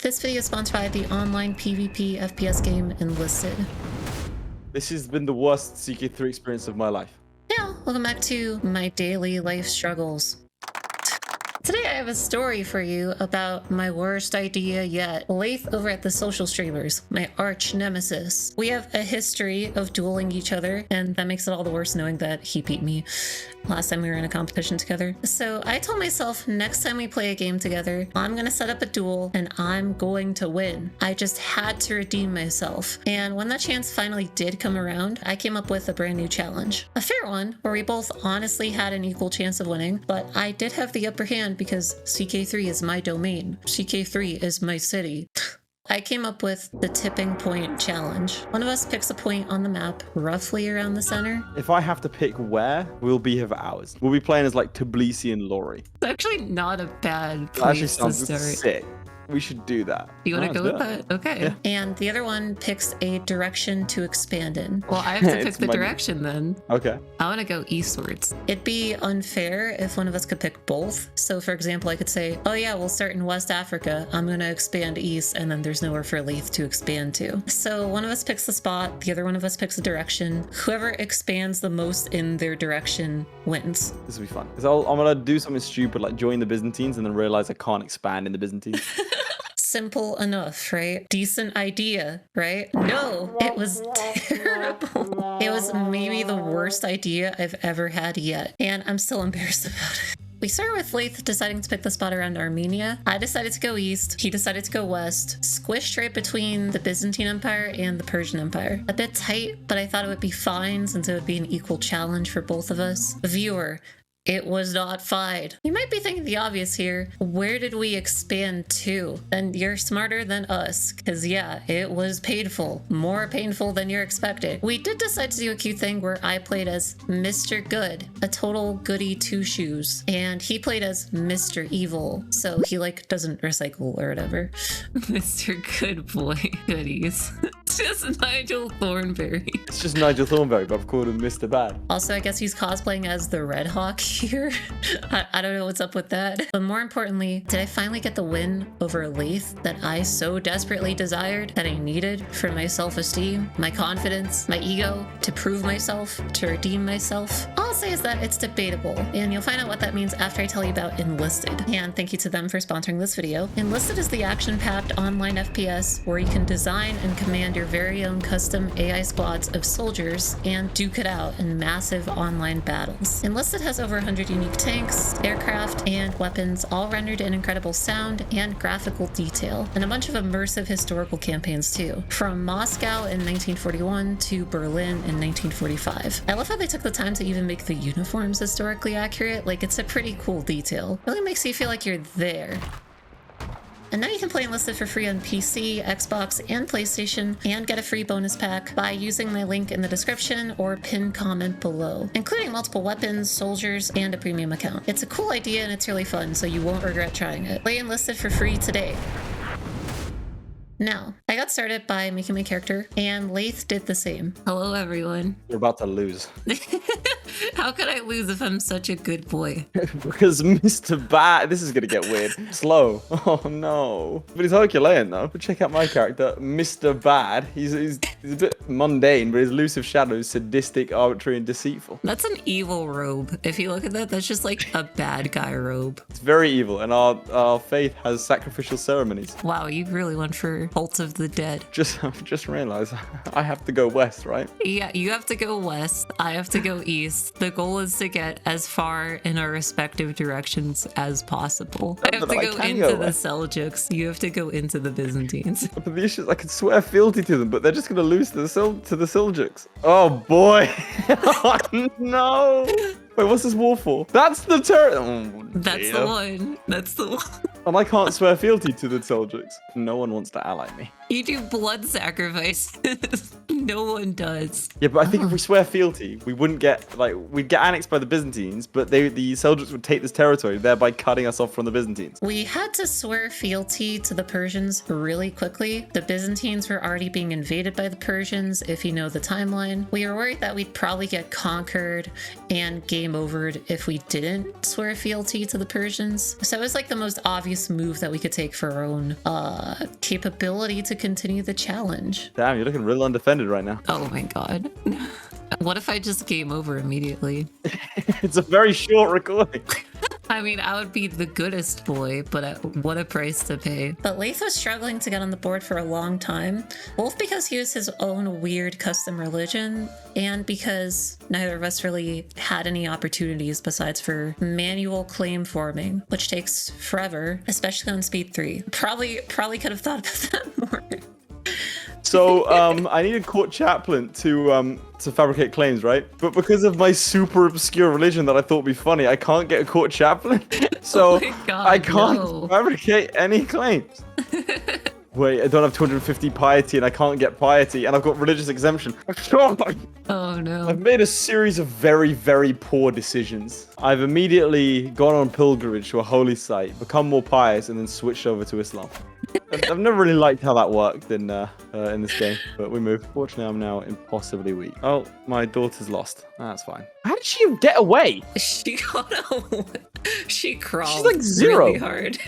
This video is sponsored by the online PvP FPS game Enlisted. This has been the worst CK3 experience of my life. Yeah, welcome back to my daily life struggles. Today I have a story for you about my worst idea yet. Laith over at the Social Streamers, my arch nemesis. We have a history of dueling each other, and that makes it all the worse knowing that he beat me last time we were in a competition together. So I told myself next time we play a game together, I'm gonna set up a duel and I'm going to win. I just had to redeem myself. And when that chance finally did come around, I came up with a brand new challenge. A fair one, where we both honestly had an equal chance of winning, but I did have the upper hand because CK3 is my domain. CK3 is my city. I came up with the tipping point challenge. One of us picks a point on the map, roughly around the center. If I have to pick where, we'll be here for hours. We'll be playing as like Tbilisi and Lori. It's actually not a bad That actually place to sounds start. sick. We should do that. You want to go with that? Okay. Yeah. And the other one picks a direction to expand in. Well, I have to pick the direction then. Okay. I want to go eastwards. It'd be unfair if one of us could pick both. So for example, I could say, oh yeah, we'll start in West Africa. I'm going to expand east, and then there's nowhere for Laith to expand to. So one of us picks the spot, the other one of us picks a direction. Whoever expands the most in their direction wins. This will be fun. Because I'm going to do something stupid like join the Byzantines and then realize I can't expand in the Byzantines. Simple enough, right? Decent idea, right? No, it was terrible. It was maybe the worst idea I've ever had yet, and I'm still embarrassed about it. We started with Laith deciding to pick the spot around Armenia. I decided to go east, he decided to go west, squished right between the Byzantine Empire and the Persian Empire. A bit tight, but I thought it would be fine since it would be an equal challenge for both of us. Viewer, it was not fine. You might be thinking the obvious here. Where did we expand to? And you're smarter than us, because yeah, it was painful. More painful than you're expected. We did decide to do a cute thing where I played as Mr. Good, a total goody two-shoes, and he played as Mr. Evil, so he like doesn't recycle or whatever. Mr. Good Boy goodies. It's just Nigel Thornberry. It's just Nigel Thornberry, but I've called him Mr. Bad. Also, I guess he's cosplaying as the Red Hawk here. I don't know what's up with that. But more importantly, did I finally get the win over Laith that I so desperately desired, that I needed for my self-esteem, my confidence, my ego, to prove myself, to redeem myself? All I'll say is that it's debatable, and you'll find out what that means after I tell you about Enlisted. And thank you to them for sponsoring this video. Enlisted is the action-packed online FPS where you can design and command your very own custom AI squads of soldiers and duke it out in massive online battles. Enlisted has over 100 unique tanks, aircraft, and weapons, all rendered in incredible sound and graphical detail, and a bunch of immersive historical campaigns too, from Moscow in 1941 to Berlin in 1945. I love how they took the time to even make the uniforms historically accurate. Like, it's a pretty cool detail. Really makes you feel like you're there. And now you can play Enlisted for free on PC, Xbox, and PlayStation, and get a free bonus pack by using my link in the description or pinned comment below, including multiple weapons, soldiers, and a premium account. It's a cool idea and it's really fun, so you won't regret trying it. Play Enlisted for free today. Now, I got started by making my character, and Laith did the same. Hello, everyone. You're about to lose. How could I lose if I'm such a good boy? Because Mr. Bad, this is going to get weird. Slow. Oh no. But he's Herculean though. But check out my character, Mr. Bad. He's a bit mundane, but his elusive shadow is sadistic, arbitrary, and deceitful. That's an evil robe. If you look at that, that's just like a bad guy robe. It's very evil, and our faith has sacrificial ceremonies. Wow, you really went for Cult of the Dead. Just realized I have to go west, right? Yeah, you have to go west. I have to go east. The goal is to get as far in our respective directions as possible. I have to go into the Seljuks. You have to go into the Byzantines. But the issue is I can swear fealty to them, but they're just going to lose to the Seljuks. Oh boy. Oh, no. Wait, what's this war for? That's the turret. Oh, that's the one. That's the one. And I can't swear fealty to the Seljuks. No one wants to ally me. You do blood sacrifices. No one does. Yeah, but I think if we swear fealty, we wouldn't get, like, we'd get annexed by the Byzantines, but the Seljuks would take this territory, thereby cutting us off from the Byzantines. We had to swear fealty to the Persians really quickly. The Byzantines were already being invaded by the Persians, if you know the timeline. We were worried that we'd probably get conquered and game overed if we didn't swear fealty to the Persians. So it was like the most obvious obvious move that we could take for our own capability to continue the challenge. Damn, you're looking real undefended right now. Oh my god. What if I just game over immediately? It's a very short recording. I mean, I would be the goodest boy, but what a price to pay. But Laith was struggling to get on the board for a long time, both because he was his own weird custom religion, and because neither of us really had any opportunities besides for manual claim forming, which takes forever, especially on speed 3. Probably could have thought about that more. So I need a court chaplain to fabricate claims, right? But because of my super obscure religion that I thought would be funny, I can't get a court chaplain. So Oh my God, I can't no. fabricate any claims. Wait, I don't have 250 piety and I can't get piety and I've got religious exemption. Oh no. I've made a series of very, very poor decisions. I've immediately gone on pilgrimage to a holy site, become more pious, and then switched over to Islam. I've never really liked how that worked in this game, but we moved. Fortunately, I'm now impossibly weak. Oh, my daughter's lost. That's fine. How did she get away? She got away. She crawled. She's like 0. really hard.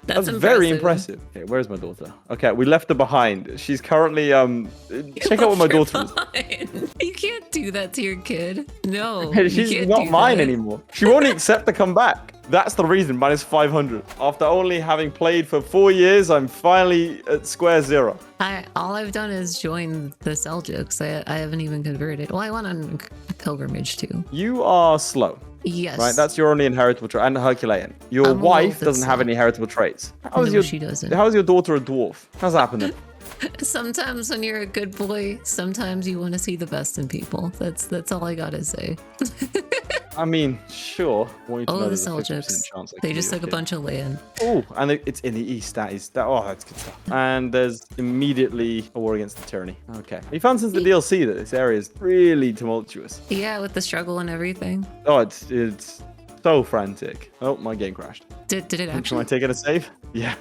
That's very impressive. Okay, where's my daughter? Okay, we left her behind. She's currently check out what my daughter is. You can't do that to your kid. No. She's not mine anymore. She won't accept to come back. That's the reason, minus 500. After only having played for 4 years, I'm finally at square 0. All I've done is join the Seljuks. I haven't even converted. Well, I went on a pilgrimage too. You are slow. Yes. Right, that's your only inheritable trait, and Herculean. Your wife doesn't have any heritable traits. She doesn't. How is your daughter a dwarf? How's that happening? Sometimes when you're a good boy, sometimes you want to see the best in people. That's all I gotta say. I mean, sure. The Seljuks. They just took a bunch of land. Oh, and it's in the east. That's good stuff. And there's immediately a war against the tyranny. Okay. You found since the DLC that this area is really tumultuous. Yeah, with the struggle and everything. Oh, it's so frantic. Oh, my game crashed. Did it actually? Am I taking a save? Yeah.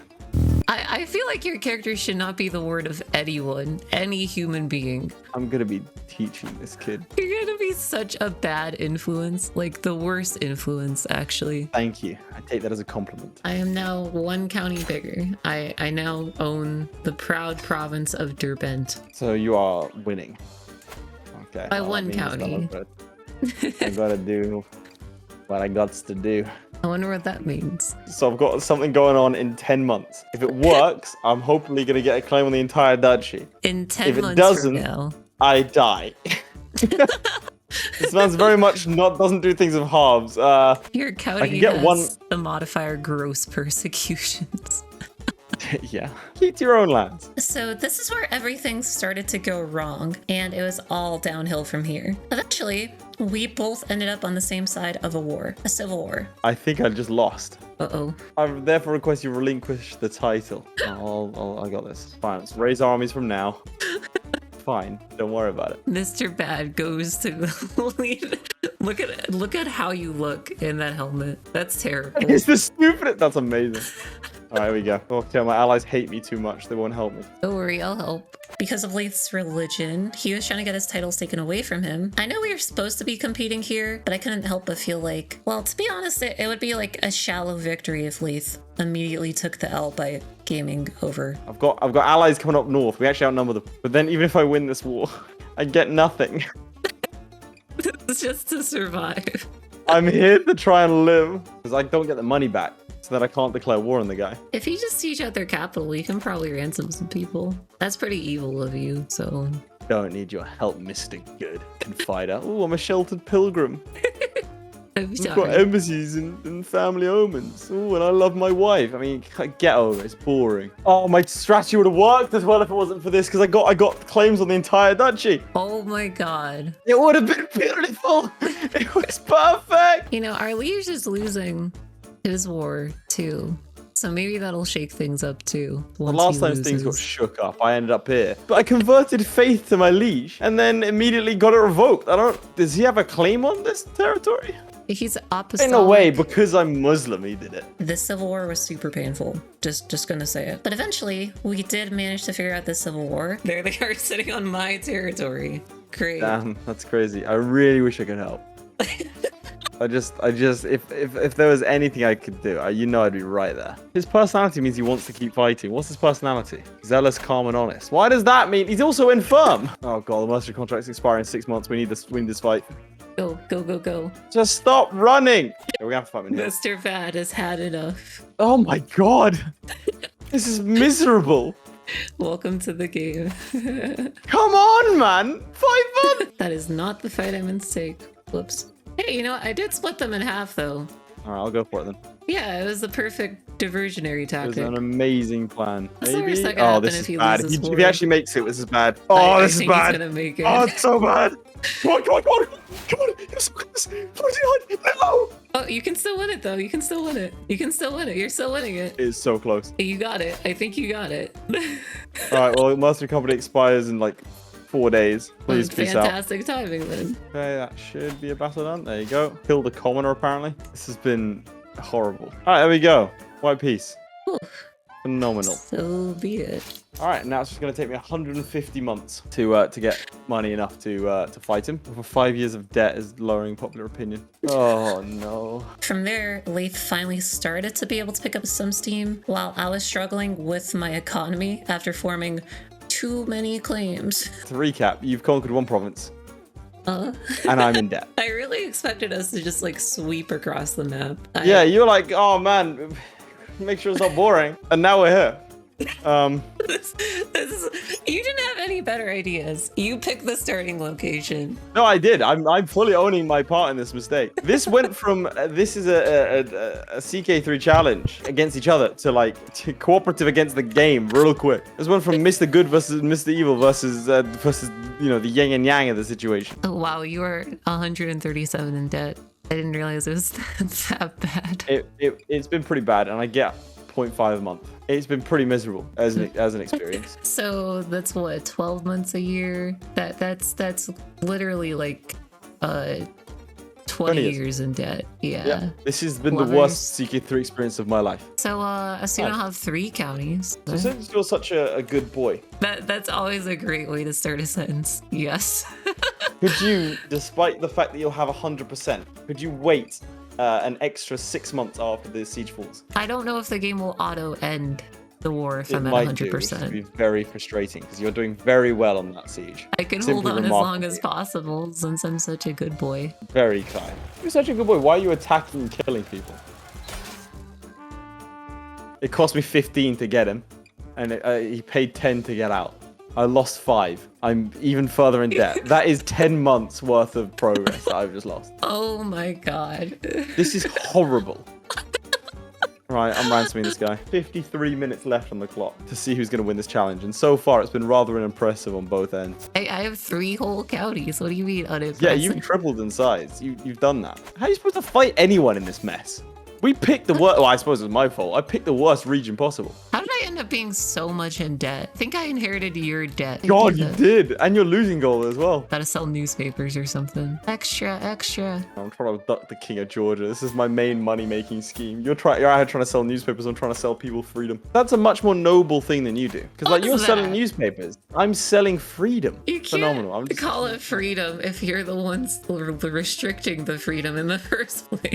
I feel like your character should not be the word of anyone, any human being. I'm gonna be teaching this kid. You're gonna be such a bad influence, like the worst influence, actually. Thank you. I take that as a compliment. I am now 1 county bigger. I now own the proud province of Derbent. So you are winning. Okay. By 1 county. I gotta do what I got to do. I wonder what that means. So I've got something going on in 10 months. If it works, I'm hopefully going to get a claim on the entire duchy. In 10 if months it doesn't, from now. I die. This man's very much doesn't do things of halves. Your county has the modifier gross persecutions. Yeah. Keep to your own lands. So this is where everything started to go wrong, and it was all downhill from here. Eventually, we both ended up on the same side of a civil war. I think I just lost. Uh-oh. I therefore request you relinquish the title. I got this. Fine, let's raise armies from now. Fine, don't worry about it. Mr. Bad goes to the lead. Look at how you look in that helmet. That's terrible. It's the stupidest. That's amazing. All right, here we go. Okay, my allies hate me too much. They won't help me. Don't worry, I'll help. Because of Laith's religion, he was trying to get his titles taken away from him. I know we were supposed to be competing here, but I couldn't help but feel like, well, to be honest, it would be like a shallow victory if Laith immediately took the L by gaming over. I've got allies coming up north. We actually outnumber them. But then even if I win this war, I get nothing. It's just to survive. I'm here to try and live because I don't get the money back. So that I can't declare war on the guy. If you just siege out their capital, you can probably ransom some people. That's pretty evil of you, so... Don't need your help, Mr. Good Confider. Oh, I'm a sheltered pilgrim. We've got embassies and family omens. Oh, and I love my wife. I mean, get over it. It's boring. Oh, my strategy would have worked as well if it wasn't for this, because I got claims on the entire duchy. Oh my god. It would have been beautiful. It was perfect. You know, our liege is losing his war too, so maybe that'll shake things up too. The last time things got shook up, I ended up here. But I converted faith to my liege and then immediately got it revoked. Does he have a claim on this territory? He's opposite. In a way, because I'm Muslim, he did it. This civil war was super painful. Just gonna say it. But eventually, we did manage to figure out this civil war. There they are sitting on my territory. Great. Damn, that's crazy. I really wish I could help. If there was anything I could do, you know I'd be right there. His personality means he wants to keep fighting. What's his personality? Zealous, calm, and honest. Why does that mean? He's also infirm. Oh god, the mercenary contract's expiring in 6 months. We need this fight. Go, go, go, go. Just stop running. Yeah, we're gonna have to fight him here. Mr. Bad has had enough. Oh my god. This is miserable. Welcome to the game. Come on, man. Fight fun. That is not the fight I meant to take. Whoops. Hey, you know what? I did split them in half, though. All right, I'll go for it then. Yeah, it was the perfect diversionary It tactic. was an amazing plan. What's the worst that Maybe. could Oh, happen this if is he bad. loses If he actually makes it, this is bad. Oh, I this is think he's bad. gonna make it. Oh, it's so bad. Come on, come on, come on. Come on. You're so close. 49. No. Oh, you can still win it, though. You can still win it. You can still win it. You're still winning it. It is so close. You got it. I think you got it. All right, well, Mercenary Company expires in like 4 days. Please, peace out. Fantastic timing, then. Okay, that should be a battle done. There you go. Kill the commoner, apparently. This has been horrible. All right, there we go. White piece. Whew. Phenomenal. So be it. All right, now it's just going to take me 150 months to get money enough to fight him. Over 5 years of debt is lowering popular opinion. Oh, no. From there, Laith finally started to be able to pick up some steam while I was struggling with my economy after forming too many claims. To recap, you've conquered 1 province, Uh, and I'm in debt. I really expected us to just like sweep across the map. Yeah, you're like, oh, man, make sure it's not boring. And now we're here. This is, you didn't have any better ideas. You picked the starting location. No, I did. I'm fully owning my part in this mistake. This went from this is a CK3 challenge against each other to cooperative against the game real quick. This went from Mr. Good versus Mr. Evil versus you know, the yin and yang of the situation. Oh, wow, you are 137 in debt. I didn't realize it was that bad. It's been pretty bad, and I get 0.5 a month. It's been pretty miserable as an experience. So that's what, 12 months a year? That's literally like 20 years in debt. Yeah. This has been Lovers. the worst CK3 experience of my life. So I see now have 3 counties. So since you're such a good boy, That's always a great way to start a sentence. Yes. could you, despite the fact that you'll have 100%, could you wait an extra 6 months after the siege falls? I don't know if the game will auto end the war if I'm at Might do, which 100%. would be very frustrating because you're doing very well on that siege. I can Simply hold on as long remarkable. as possible since I'm such a good boy. Very kind. You're such a good boy. Why are you attacking and killing people? It cost me 15 to get him, and he paid 10 to get out. I lost 5. I'm even further in debt. That is 10 months worth of progress that I've just lost. Oh my god. This is horrible. Right, I'm ransoming this guy. 53 minutes left on the clock to see who's going to win this challenge. And so far, it's been rather impressive on both ends. I have 3 whole counties. What do you mean unimpressive? Yeah, you've tripled in size. You've done that. How are you supposed to fight anyone in this mess? We picked the worst. Well, I suppose it was my fault. I picked the worst region possible. How did I end up being so much in debt? I think I inherited your debt. God, you did. And you're losing gold as well. Gotta sell newspapers or something. Extra, extra. I'm trying to abduct the King of Georgia. This is my main money-making scheme. You're out here trying to sell newspapers. I'm trying to sell people freedom. That's a much more noble thing than you do. Because like you're selling newspapers. I'm selling freedom. You can't Phenomenal. I'm just... call it freedom if you're the ones restricting the freedom in the first place.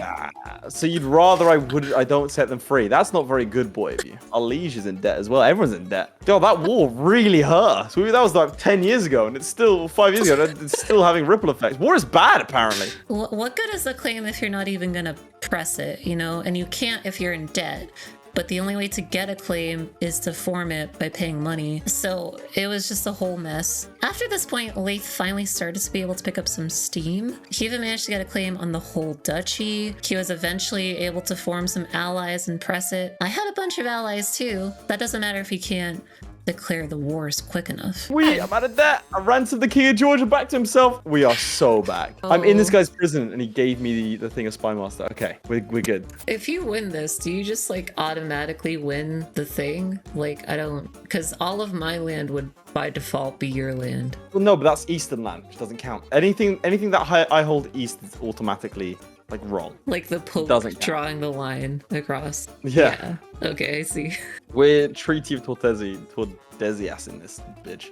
So you'd rather I don't set them free. That's not very good, boy, of you. Our liege is in debt as well. Everyone's in debt. Yo, that war really hurt. That was like 10 years ago, and it's still 5 years ago. And it's still having ripple effects. War is bad, apparently. What good is a claim if you're not even gonna press it, you know? And you can't if you're in debt. But the only way to get a claim is to form it by paying money. So it was just a whole mess. After this point, Laith finally started to be able to pick up some steam. He even managed to get a claim on the whole duchy. He was eventually able to form some allies and press it. I had a bunch of allies too. That doesn't matter if he can't declare the wars quick enough. I'm out of debt. I ransomed the King of Georgia back to himself. We are so back. I'm in this guy's prison, and he gave me the thing of Spy Master. Okay, we're good. If you win this, do you just like automatically win the thing? Like, I don't, because all of my land would by default be your land. Well, no, but that's Eastern land, which doesn't count. Anything that I hold east is automatically like wrong. Like the Pope Doesn't drawing the line across. Yeah. Okay, I see. We're Treaty of Tordesillas in this bitch.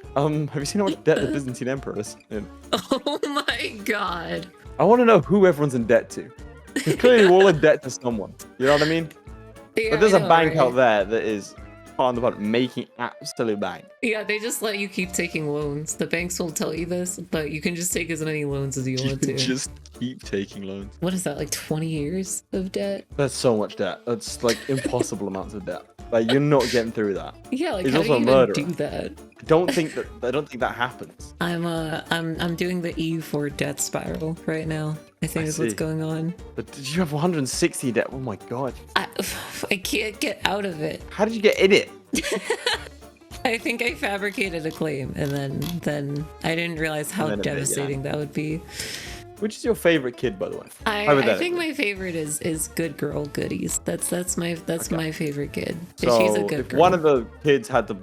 Have you seen how much debt the Byzantine Emperor is in? Oh my god. I want to know who everyone's in debt to. It's clearly all in debt to someone. You know what I mean? Yeah, But there's I a know, bank right? out there that is on the button making absolute bank. Yeah, they just let you keep taking loans. The banks won't tell you this, but you can just take as many loans as you You want can to. just keep taking loans. What is that, like 20 years of debt? That's so much debt. That's like impossible amounts of debt. Like you're not getting through that. Yeah, like He's how do also you a even murderer. do that? I don't think that happens. I'm doing the E4 debt spiral right now. I think is what's see. going on. But did you have 160 debt? Oh my god. I can't get out of it. How did you get in it? I think I fabricated a claim and then I didn't realize how then it made, yeah. devastating that would be. Which is your favorite kid, by the way? I think my favorite is good girl goodies. That's my favorite kid. So She's a good if girl. one of the kids had to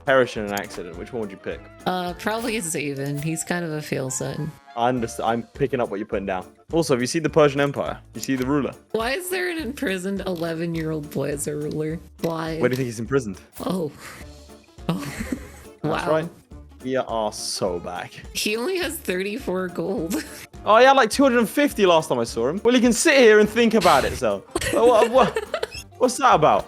perish in an accident, which one would you pick? Probably Zaven. He's kind of a fail son. I understand. I'm picking up what you're putting down. Also, have you seen the Persian Empire? You see the ruler? Why is there an imprisoned 11-year-old boy as a ruler? Why? Where do you think he's imprisoned? Oh. Wow. That's right. We are so back. He only has 34 gold. Oh, he had like 250 last time I saw him. Well, you can sit here and think about it, so. What's that about?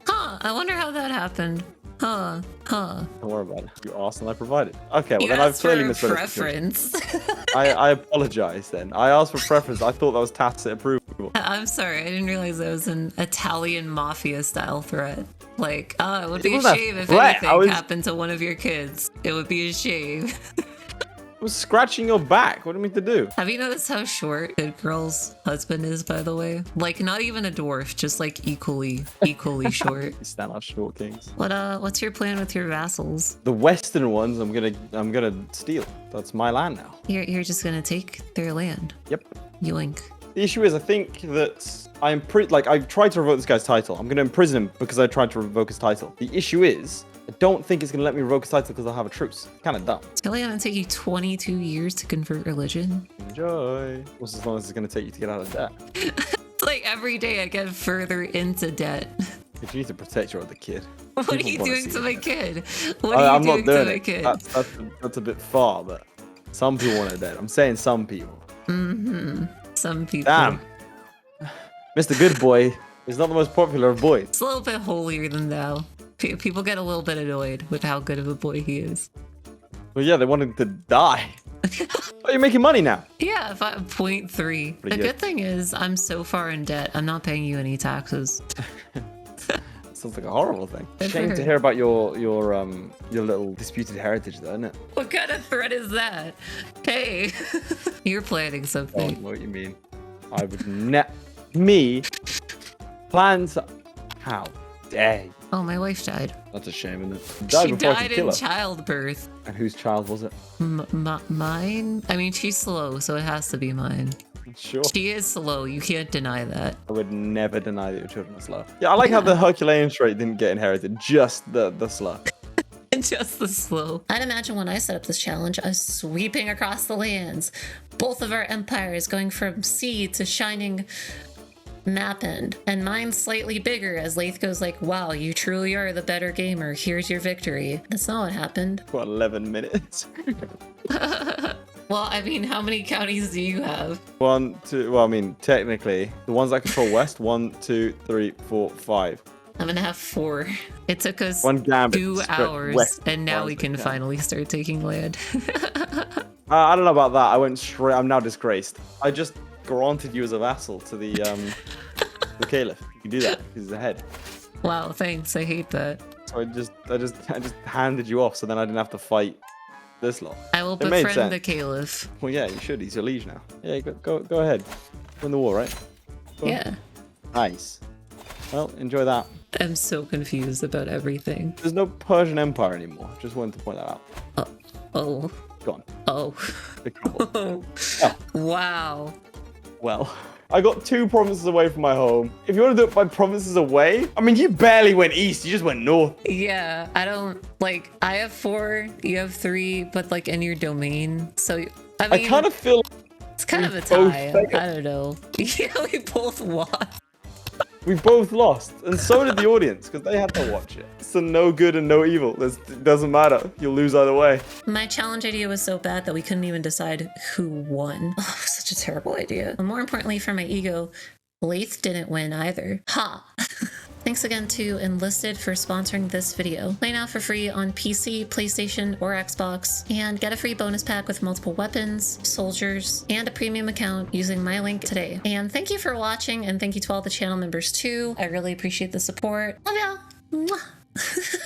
Huh, I wonder how that happened. Huh. Don't worry about it. You asked and I provided. Okay, well You then I've asked clearly for a misread the situation. preference. I apologize then. I asked for preference. I thought that was tacit approval. I'm sorry, I didn't realize that was an Italian mafia style threat. Like, it would be a wasn't a shame if threat, anything happened to one of your kids. It would be a shame. I was scratching your back. What do you mean to do? Have you noticed how short Good Girl's husband is, by the way? Like, not even a dwarf, just like equally short. You stand out short kings. What's your plan with your vassals? The western ones I'm gonna steal. That's my land now. You're just gonna take their land. Yep. Yoink. The issue is I think that I tried to revoke this guy's title. I'm gonna imprison him because I tried to revoke his title. The issue is I don't think it's gonna let me revoke his title because I'll have a truce. Kind of dumb. It's probably gonna take you 22 years to convert religion. Enjoy. What's as long as it's gonna take you to get out of debt? It's like every day I get further into debt. But you need to protect your other kid. What are People you wanna doing see to you my dead. kid? What are I'm you not doing to doing my it. kid? That's a bit far, but some people want it dead. I'm saying some people. Some people. Damn. Mr. Good Boy is not the most popular of boys. It's a little bit holier than thou. People get a little bit annoyed with how good of a boy he is. Well, yeah, they want him to die. Oh, you're making money now. Yeah, 0.3. The good thing is I'm so far in debt, I'm not paying you any taxes. Sounds like a horrible thing. Good for Shame her. to hear about your little disputed heritage, though, isn't it? What kind of threat is that? Hey, you're planning I don't something. know what you mean. I would me plan to. How dare you? Oh, my wife died. That's a shame, isn't it? She before I died could kill in her. childbirth. And whose child was it? Mine? I mean, she's slow, so it has to be mine. Sure. She is slow. You can't deny that. I would never deny that your children are slow. Yeah, I like how the Herculean trait didn't get inherited, just the slow. Just the slow. I'd imagine when I set up this challenge, I was sweeping across the lands. Both of our empires going from sea to shining map end. And mine's slightly bigger as Laith goes like, wow, you truly are the better gamer. Here's your victory. That's not what happened. What, 11 minutes? Well, I mean, how many counties do you have? 1, 2. Well, I mean, technically, the ones that control west. 1, 2, 3, 4, 5. I'm gonna have 4. It took us One gambit 2 stretch hours, west and now as we they can can. finally start taking land. I don't know about that. I went straight. I'm now disgraced. I just granted you as a vassal to the caliph. You can do that because he's ahead. Wow, thanks. I hate that. So I just handed you off, so then I didn't have to fight this lot. I will It made befriend the sense. caliph. Well, yeah, you should. He's your liege now. Yeah, go ahead. Win the war, right? Go on. Yeah. Nice. Well, enjoy that. I'm so confused about everything. There's no Persian Empire anymore. Just wanted to point that out. Oh. Gone. Oh. Big crumble. Oh. Wow. Well, I got 2 provinces away from my home. If you want to do it by provinces away, I mean, you barely went east. You just went north. Yeah, I don't like. I have 4, you have 3, but like in your domain. So I mean, I kind of feel it's kind of a both tie. failed. I don't know. Yeah, we both won. We both lost, and so did the audience, because they had to watch it. It's a no good and no evil. It doesn't matter. You'll lose either way. My challenge idea was so bad that we couldn't even decide who won. Oh, such a terrible idea. But more importantly for my ego, Laith didn't win either. Ha! Thanks again to Enlisted for sponsoring this video. Play now for free on PC, PlayStation, or Xbox, and get a free bonus pack with multiple weapons, soldiers, and a premium account using my link today. And thank you for watching, and thank you to all the channel members too. I really appreciate the support. Love y'all! Mwah.